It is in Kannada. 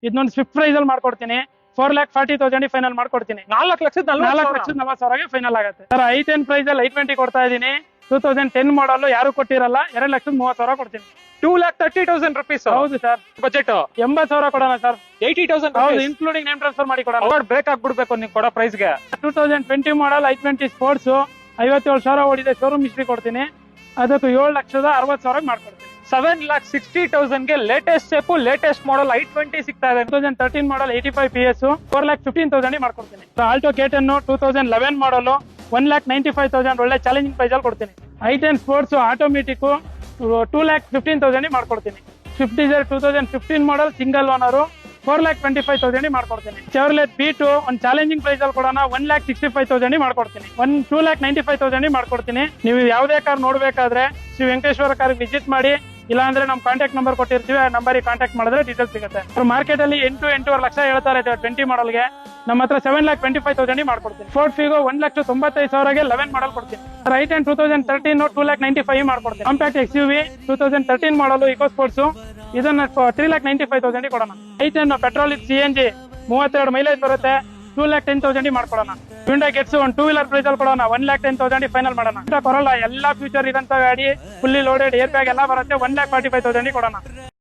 ಇದನ್ನೊಂದು ಸ್ವಿಫ್ಟ್ ಪ್ರೈಸ್ ಅಲ್ಲಿ ಮಾಡ್ಕೊಡ್ತೀನಿ 4,40,000 ಫೈನಲ್ ಮಾಡ್ಕೊಡ್ತೀನಿ. 4,40,000 ಫೈನಲ್ ಆಗುತ್ತೆ ಸರ್. ಐ10 ಪ್ರೈಸ್ ಅಲ್ಲಿ I20 ಕೊಡ್ತಾ ಇದೀನಿ. 2010 ಮಾಡಲ್ ಯಾರು ಕೊಟ್ಟಿರಲ್ಲ. 2,30,000 ಕೊಡ್ತೀನಿ. 2,30,000 rupees. ಹೌದು ಸರ್. ಬಜೆಟ್ 80,000 ಕೊಡೋಣ ಸರ್. 80,000. ಹೌದು, ಇನ್ಕ್ಲೂಡಿಂಗ್ ನೇಮ್ ಟ್ರಾನ್ಸ್ಫರ್ ಮಾಡಿ ಕೊಡೋಣ. ಬ್ರೇಕ್ ಆಗ್ಬಿಡ್ಬೇಕು ನೀವು ಕೊಡೋ ಪ್ರೈಸ್ ಗೆ. 2020 ಮಾಡಲ್ I20 ಸ್ಪೋರ್ಟ್ಸ್ 57,000 ಓಡಿದೆ. ಶೋರೂಮ್ ಹಿಸ್ಟ್ರಿ ಕೊಡ್ತೀನಿ. ಅದಕ್ಕೆ 7,60,000 ಮಾಡ್ಕೊಡ್ತೀನಿ. 7,60,000 ಗೆ latest shape latest model I20 ಸಿಗ್ತಾ ಇದೆ. 2013 ಮಾಡಲ್ 85 PS 4,15,000 ಮಾಡ್ಕೊಡ್ತೀನಿ. ಆಲ್ಟೋ K10 2011 ಮಾಡಲ್ 1,95,000 ಒಳ್ಳೆ ಚಾಲೆಂಜಿಂಗ್ ಪ್ರೈಸ್ ಅಲ್ಲಿ ಕೊಡ್ತೀನಿ. I10 ಸ್ಪೋರ್ಟ್ಸ್ ಆಟೋಮೆಟಿಕ್ 2,15,000 ಮಾಡ್ಕೊಡ್ತೀನಿ. Swift Dzire 2015 model single owner 4,25,000 ಮಾಡ್ಕೊಡ್ತೀನಿ. ಚೆವರ್ಲೆಟ್ ಬೀಟ್ ಒಂದು ಚಾಲೆಂಜಿಂಗ್ ಪ್ರೈಸ್ ಅಲ್ಲಿ ಕೊಡೋಣ 1,65,000 ಮಾಡ್ಕೊಡ್ತೀನಿ. 2,95,000 ಮಾಡ್ಕೊಡ್ತೀನಿ. ನೀವು ಯಾವುದೇ ಕಾರ್ ನೋಡ್ಬೇಕಾದ್ರೆ ಶ್ರೀ ವೆಂಕಟೇಶ್ವರ ಕಾರ್ ವಿಸಿಟ್ ಮಾಡಿ. ಇಲ್ಲ ಅಂದ್ರೆ ನಮ್ ಕಾಂಟ್ಯಾಕ್ಟ್ ನಂಬರ್ ಕೊಟ್ಟಿರ್ತೀವಿ. ಆ ನಂಬರಿಗೆ ಕಾಂಟ್ಯಾಕ್ಟ್ ಮಾಡಿದ್ರೆ ಡೀಟೇಲ್ಸ್ ಸಿಗುತ್ತೆ. ಮಾರ್ಕೆಟ್ ಅಲ್ಲಿ 8-8.5 ಲಕ್ಷ ಹೇಳ್ತಾರೆ 20 ಮಾಡಲ್ಗೆ. ನಮ್ಮ ಹತ್ರ 7,25,000 ಮಾಡ್ಕೊಡ್ತೀನಿ. ಫೋರ್ಡ್ ಫಿಗೋ 1,95,000ಗೆ 11 ಮಾಡಲ್ ಕೊಡ್ತೀನಿ. I10 2013 2,95,000 ಮಾಡ್ಕೊಡ್ತೀನಿ. ಕಾಂಪ್ಯಾಕ್ಟ್ XUV 2013 ಮಾಡಲ್ ಇಕೋ ಸ್ಪೋರ್ಟ್ಸ್ ಇದನ್ನ 3,95,000 ಕೊಡೋಣ. I10 ಪೆಟ್ರೋಲ್ CNG 32 ಮೈಲೇಜ್ ಬರುತ್ತೆ 2,10,000 ಮಾಡ್ಕೊಡೋಣ. Hyundai Getz ಒಂದು 2 ವೀಲರ್ ಪ್ರೈಸ್ ಅಲ್ಲಿ ಕೊಡೋಣ 1,10,000 ಫೈನಲ್ ಮಾಡೋಣ. ಕೊರಲ್ಲ ಎಲ್ಲಾ ಫ್ಯೂಚರ್ ಇರಂತ ಗಾಡಿ ಫುಲ್ಲಿ ಲೋಡೆಡ್ ಏರ್ ಬ್ಯಾಗ್ ಎಲ್ಲ ಬರುತ್ತೆ 1,45,000 ಕೊಡೋಣ.